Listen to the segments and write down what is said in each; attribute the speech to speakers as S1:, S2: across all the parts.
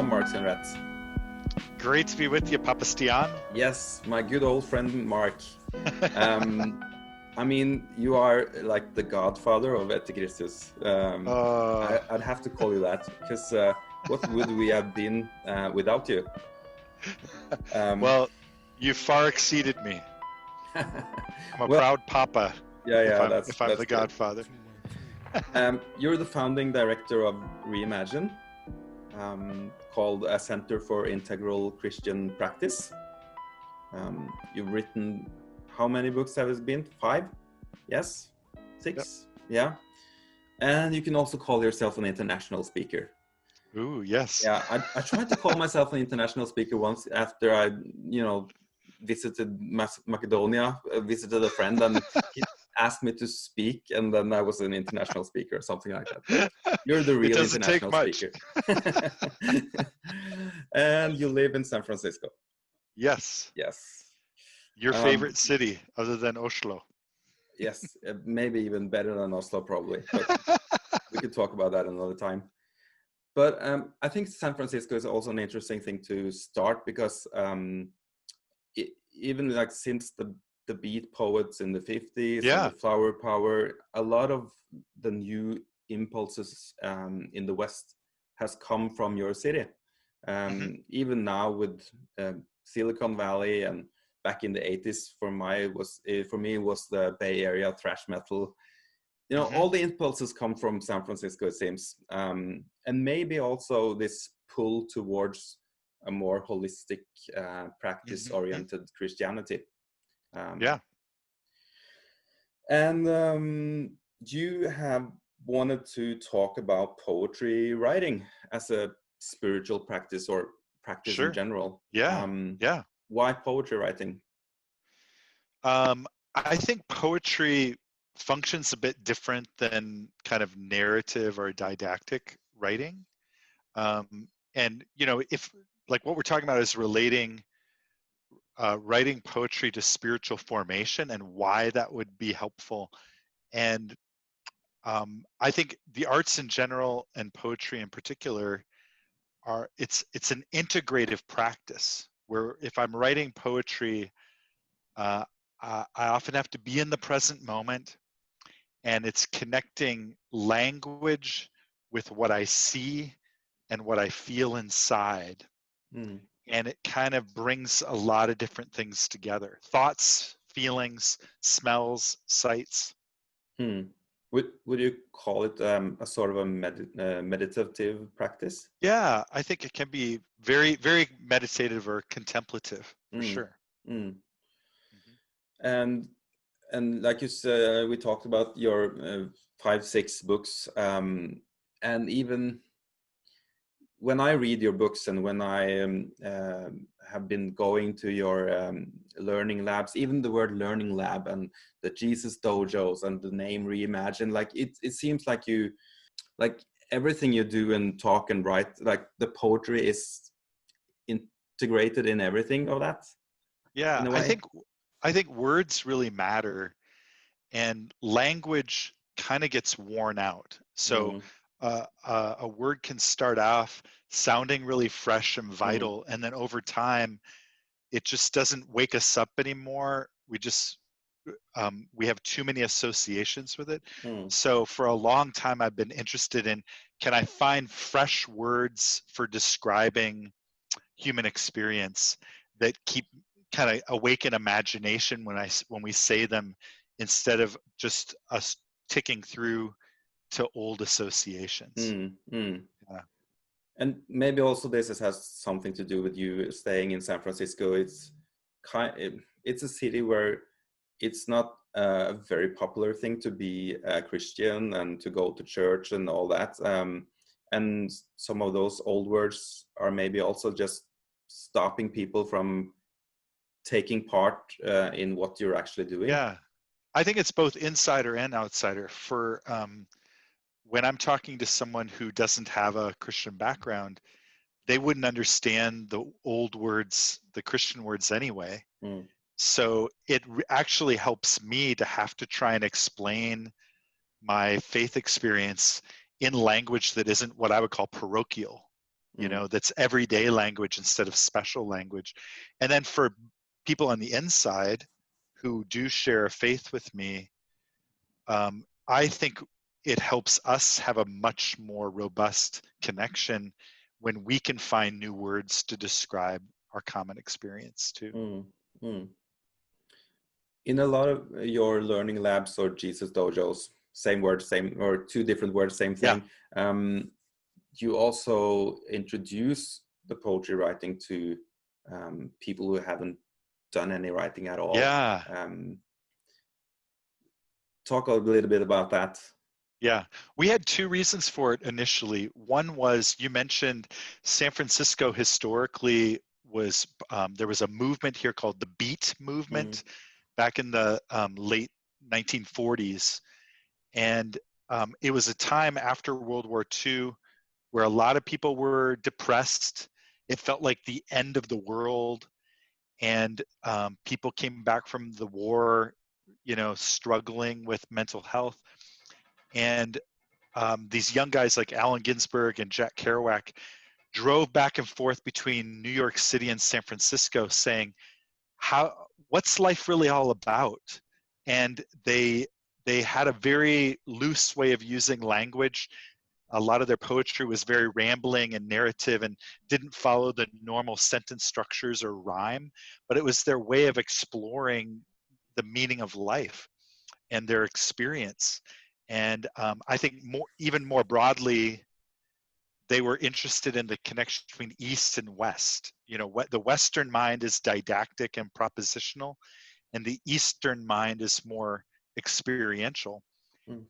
S1: Welcome, Mark Scandrette.
S2: Great to be with you, Papa Stian.
S1: Yes, my good old friend Mark. I mean, you are like the godfather of Etikristus. I'd have to call you that, because what would we have been without you?
S2: Well, you far exceeded me. I'm a proud papa. If I'm the godfather.
S1: You're the founding director of Reimagine, called a Center for Integral Christian Practice. You've written, how many books have it been? 5? Yes? 6? Yep. Yeah. And you can also call yourself an international speaker.
S2: Ooh, yes.
S1: Yeah, I tried to call myself an international speaker once after I, visited Macedonia, visited a friend, and he asked me to speak, and then I was an international speaker or something like that. But you're the real international speaker. And you live in San Francisco.
S2: Yes.
S1: Yes.
S2: Your favorite city other than Oslo.
S1: Yes, maybe even better than Oslo, probably. But we could talk about that another time. But I think San Francisco is also an interesting thing to start, because even like since the beat poets in the 50s, and the flower power, a lot of the new impulses in the West has come from your city. Even now with Silicon Valley, and back in the 80s, for me it was the Bay Area thrash metal. All the impulses come from San Francisco, it seems. And maybe also this pull towards a more holistic, practice-oriented Christianity. And you have wanted to talk about poetry writing as a spiritual practice, or practice in general. Why poetry writing?
S2: I think poetry functions a bit different than kind of narrative or didactic writing. And, if like what we're talking about is relating writing poetry to spiritual formation and why that would be helpful. And I think the arts in general and poetry in particular it's an integrative practice, where if I'm writing poetry, I often have to be in the present moment, and it's connecting language with what I see and what I feel inside. And it kind of brings a lot of different things together: thoughts, feelings, smells, sights.
S1: Would you call it a sort of a meditative practice?
S2: Yeah, I think it can be very, very meditative or contemplative, for sure.
S1: And like you said, we talked about your 5-6 books, and even when I read your books, and when I have been going to your learning labs, even the word learning lab and the Jesus dojos and the name Reimagine, like it seems like you, like everything you do and talk and write, like the poetry is integrated in everything of that.
S2: Yeah, I think words really matter, and language kind of gets worn out. So a word can start off sounding really fresh and vital, and then over time, it just doesn't wake us up anymore. We have too many associations with it. So for a long time, I've been interested in, can I find fresh words for describing human experience that keep kind of awaken imagination when we say them, instead of just us ticking through to old associations.
S1: Yeah. And maybe also this has something to do with you staying in San Francisco. It's a city where it's not a very popular thing to be a Christian and to go to church and all that. And some of those old words are maybe also just stopping people from taking part in what you're actually doing.
S2: Yeah, I think it's both insider and outsider. For when I'm talking to someone who doesn't have a Christian background, they wouldn't understand the old words, the Christian words anyway. So it actually helps me to have to try and explain my faith experience in language that isn't what I would call parochial. you know, that's everyday language instead of special language. And then for people on the inside who do share a faith with me, I think it helps us have a much more robust connection when we can find new words to describe our common experience too.
S1: In a lot of your learning labs or Jesus dojos, same word, same, or two different words, same thing. Yeah. You also introduce the poetry writing to people who haven't done any writing at all.
S2: Yeah.
S1: Talk a little bit about that.
S2: Yeah, we had two reasons for it initially. One was, you mentioned San Francisco historically was, there was a movement here called the Beat movement back in the late 1940s. And it was a time after World War II where a lot of people were depressed. It felt like the end of the world. And people came back from the war, you know, struggling with mental health. And these young guys like Allen Ginsberg and Jack Kerouac drove back and forth between New York City and San Francisco saying, what's life really all about? And they had a very loose way of using language. A lot of their poetry was very rambling and narrative and didn't follow the normal sentence structures or rhyme, but it was their way of exploring the meaning of life and their experience. And I think even more broadly, they were interested in the connection between East and West. You know, what the Western mind is didactic and propositional, and the Eastern mind is more experiential.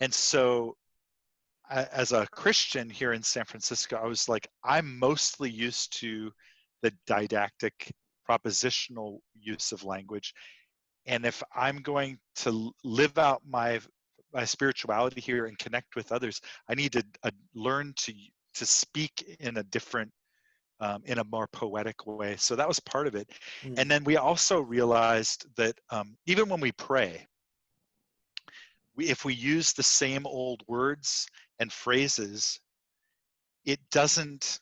S2: And so as a Christian here in San Francisco, I was like, I'm mostly used to the didactic propositional use of language. And if I'm going to live out my spirituality here and connect with others, I need to learn to speak in a different, in a more poetic way. So that was part of it. And then we also realized that even when we pray, if we use the same old words and phrases, it doesn't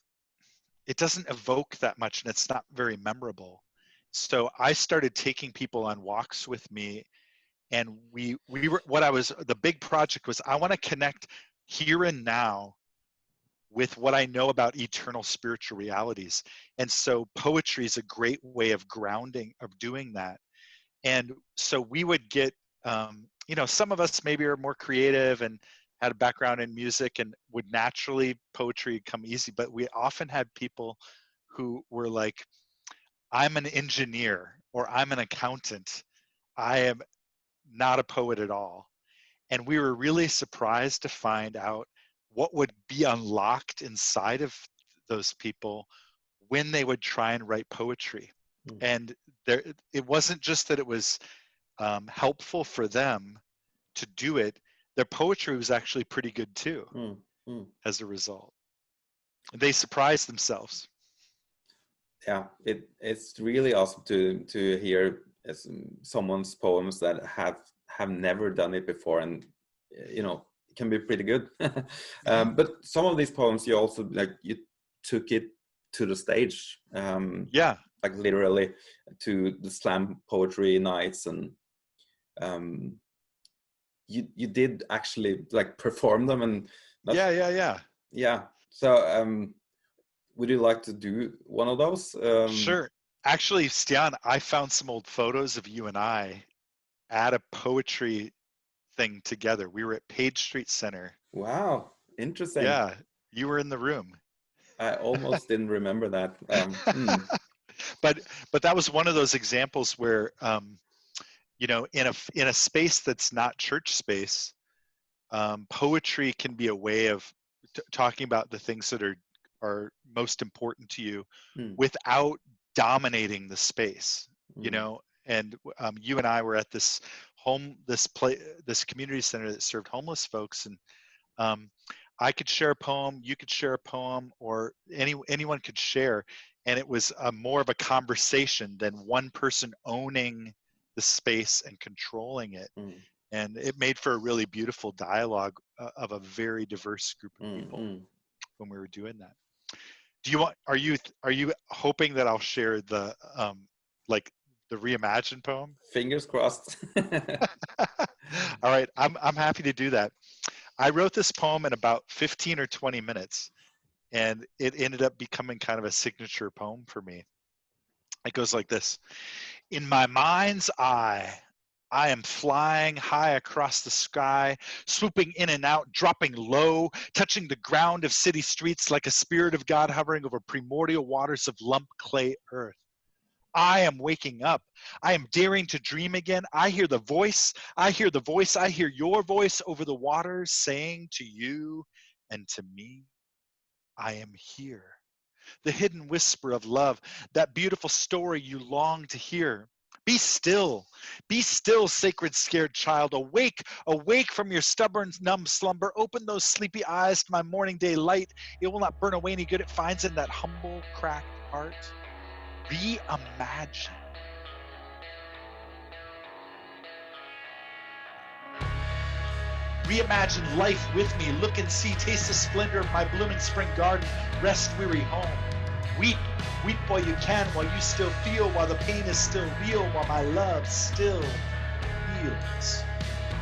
S2: evoke that much, and it's not very memorable. So I started taking people on walks with me, and we were, the big project was, I want to connect here and now with what I know about eternal spiritual realities. And so poetry is a great way of grounding, of doing that. And so we would get, you know, some of us maybe are more creative and had a background in music and would naturally poetry come easy, but we often had people who were like, I'm an engineer or I'm an accountant. I am not a poet at all. And we were really surprised to find out what would be unlocked inside of those people when they would try and write poetry. And it wasn't just that it was helpful for them to do it. Their poetry was actually pretty good too, as a result. They surprised themselves.
S1: Yeah, it's really awesome to hear someone's poems that have never done it before, and you know, it can be pretty good. But some of these poems you also, like, you took it to the stage, like literally to the slam poetry nights, and you did actually like perform them, and yeah. So would you like to do one of those?
S2: Sure. Actually, Stian, I found some old photos of you and I at a poetry thing together. We were at Page Street Center.
S1: Wow, interesting.
S2: Yeah, you were in the room.
S1: I almost didn't remember that.
S2: But that was one of those examples where, you know, in a space that's not church space, poetry can be a way of talking about the things that are most important to you without dominating the space, you know. And you and I were at this community center that served homeless folks, and I could share a poem, you could share a poem, or anyone could share, and it was more of a conversation than one person owning the space and controlling it. And it made for a really beautiful dialogue of a very diverse group of people when we were doing that. Do you want? Are you hoping that I'll share the like the reimagined poem?
S1: Fingers crossed.
S2: All right, I'm happy to do that. I wrote this poem in about 15 or 20 minutes, and it ended up becoming kind of a signature poem for me. It goes like this. In my mind's eye, I am flying high across the sky, swooping in and out, dropping low, touching the ground of city streets like a spirit of God hovering over primordial waters of lump clay earth. I am waking up. I am daring to dream again. I hear the voice. I hear the voice. I hear your voice over the waters saying to you and to me, I am here. The hidden whisper of love, that beautiful story you long to hear. Be still, sacred scared child. Awake, awake from your stubborn, numb slumber. Open those sleepy eyes to my morning day light. It will not burn away any good it finds in that humble, cracked heart. Reimagine. Reimagine life with me. Look and see, taste the splendor of my blooming spring garden. Rest weary home. Weep, weep while you can, while you still feel, while the pain is still real, while my love still heals.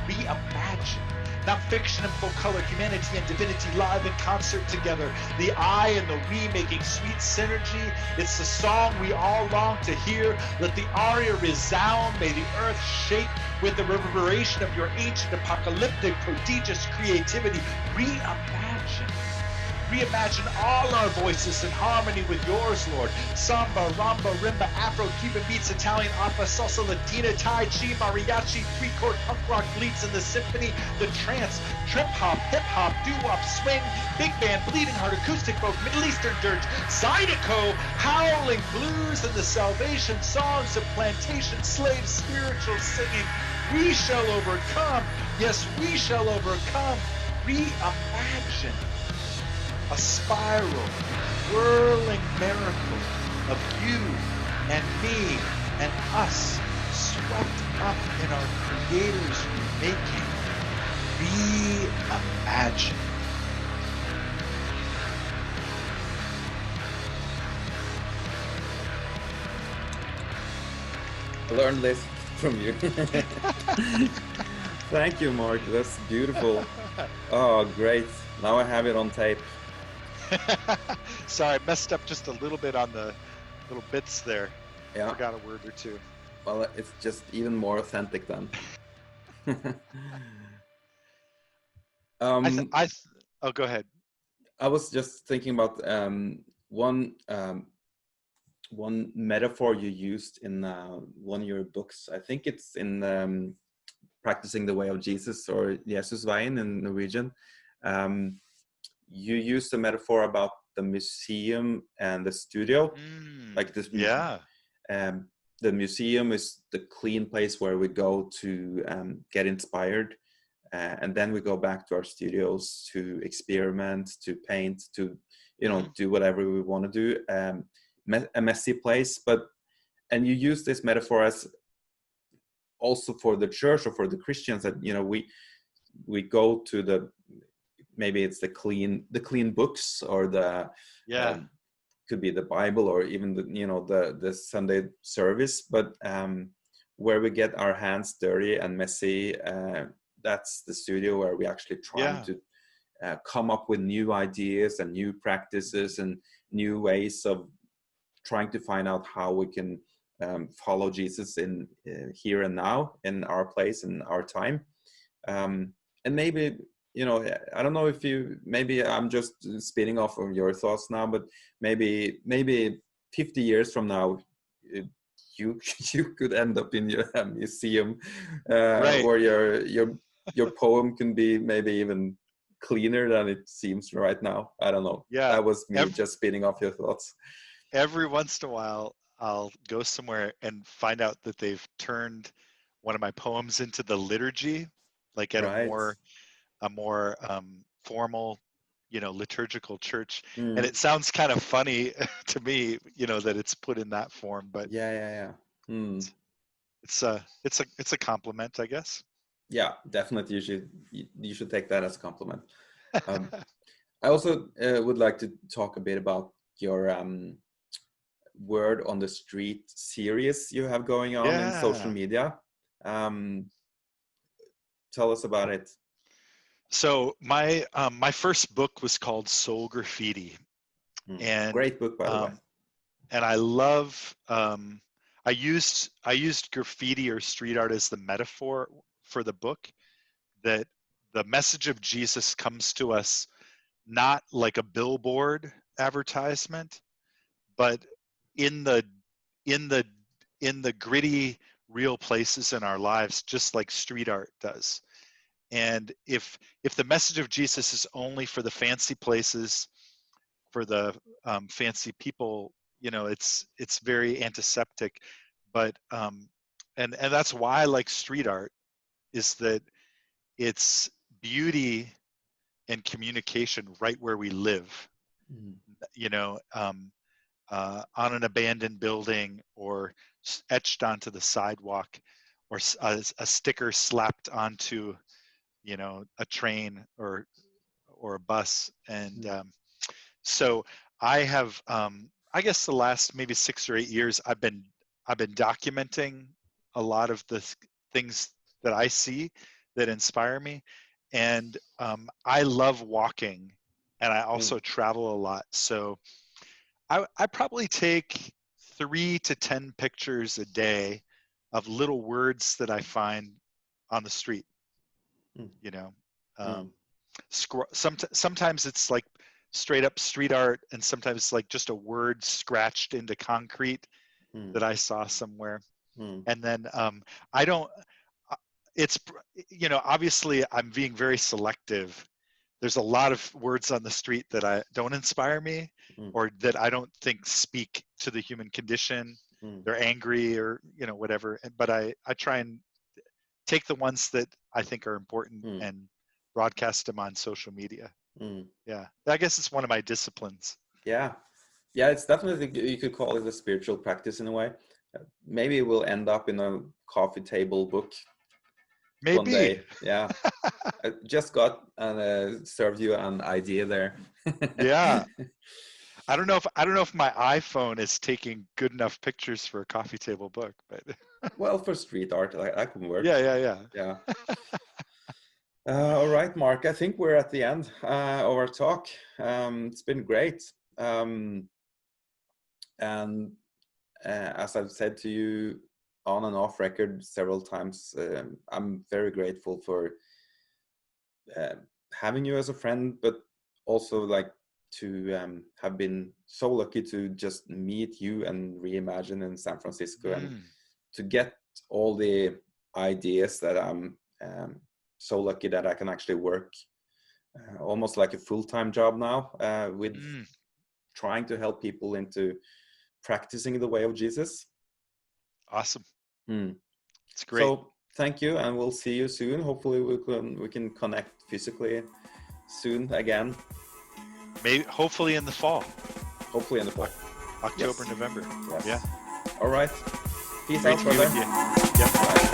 S2: Reimagine. Not fiction and full color, humanity and divinity live in concert together. The I and the we making sweet synergy. It's the song we all long to hear. Let the aria resound. May the earth shake with the reverberation of your ancient, apocalyptic, prodigious creativity. Reimagine. Reimagine all our voices in harmony with yours, Lord. Samba, rumba, rimba, Afro, Cuban beats, Italian opera, salsa, Latina, Tai Chi, mariachi, three-chord punk rock bleeds in the symphony, the trance, trip-hop, hip-hop, doo-wop, swing, big band, bleeding heart, acoustic folk, Middle Eastern dirge, zydeco, howling blues, and the salvation songs of plantation slaves, spiritual singing. We shall overcome. Yes, we shall overcome. Reimagine. A spiral, whirling miracle of you and me and us, swept up in our Creator's remaking. Reimagine.
S1: I learned this from you. Thank you, Mark. That's beautiful. Oh, great. Now I have it on tape.
S2: Sorry, I messed up just a little bit on the little bits there.
S1: Yeah.
S2: Forgot a word or two.
S1: Well, it's just even more authentic then.
S2: Oh, go ahead.
S1: I was just thinking about one metaphor you used in one of your books. I think it's in Practicing the Way of Jesus, or Jesusveien in Norwegian. You used a metaphor about the museum and the studio. Like this.
S2: Yeah.
S1: The museum is the clean place where we go to get inspired. And then we go back to our studios to experiment, to paint, to, do whatever we want to do. A messy place, and you use this metaphor as also for the church or for the Christians, that we go to maybe it's the clean books, or could be the Bible, or even the Sunday service, but where we get our hands dirty and messy, that's the studio where we actually try to come up with new ideas and new practices and new ways of trying to find out how we can follow Jesus in here and now, in our place, in our time. And maybe, I don't know if maybe I'm just spinning off of your thoughts now, but maybe 50 years from now, you could end up in your museum, where your poem can be maybe even cleaner than it seems right now. I don't know.
S2: Yeah.
S1: That was me just spinning off your thoughts.
S2: Every once in a while, I'll go somewhere and find out that they've turned one of my poems into the liturgy, like at a more formal, liturgical church. And it sounds kind of funny to me, that it's put in that form. But it's a compliment, I guess.
S1: Yeah, definitely. You should take that as a compliment. I also would like to talk a bit about your word on the street series you have going on in social media. Tell us about it.
S2: So my first book was called Soul Graffiti, and
S1: great book, by the way.
S2: And I love I used graffiti or street art as the metaphor for the book, that the message of Jesus comes to us not like a billboard advertisement, but in the gritty, real places in our lives, just like street art does. And if the message of Jesus is only for the fancy places, for the fancy people, you know, it's very antiseptic. But and that's why I like street art, is that it's beauty and communication right where we live. You know, on an abandoned building, or etched onto the sidewalk, or a sticker slapped onto, you know, a train or a bus. And so I have, I guess the last maybe 6 or 8 years, I've been documenting a lot of the things that I see that inspire me. And I love walking, and I also travel a lot. So I probably take 3 to 10 pictures a day of little words that I find on the street. You know, sometimes it's like straight up street art, and sometimes it's like just a word scratched into concrete that I saw somewhere. And then I don't, it's, you know, obviously I'm being very selective. There's a lot of words on the street that don't inspire me, or that I don't think speak to the human condition. They're angry, or, you know, whatever. But I try and take the ones that I think are important and broadcast them on social media. Yeah, I guess it's one of my disciplines.
S1: Yeah, it's definitely, you could call it a spiritual practice in a way. Maybe it will end up in a coffee table book.
S2: Maybe.
S1: One day. Yeah. I just got and served you an idea there.
S2: Yeah. I don't know if my iPhone is taking good enough pictures for a coffee table book, but
S1: well, for street art, that could work.
S2: Yeah.
S1: All right, Mark, I think we're at the end of our talk. It's been great. And as I've said to you on and off record several times, I'm very grateful for having you as a friend, but also like to have been so lucky to just meet you and Reimagine in San Francisco, and to get all the ideas that I'm so lucky that I can actually work almost like a full-time job now with trying to help people into practicing the way of Jesus.
S2: Awesome.
S1: It's great. So thank you, and we'll see you soon. Hopefully we can connect physically soon again.
S2: Maybe, hopefully in the fall.
S1: Hopefully in the fall.
S2: October, yes. November.
S1: Yes.
S2: Yeah.
S1: All right. Peace
S2: Great
S1: out,
S2: to
S1: brother.
S2: be with you. Yep.
S1: Bye.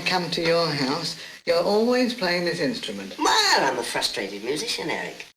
S3: Come to your house, you're always playing this instrument.
S4: Well, I'm a frustrated musician, Eric.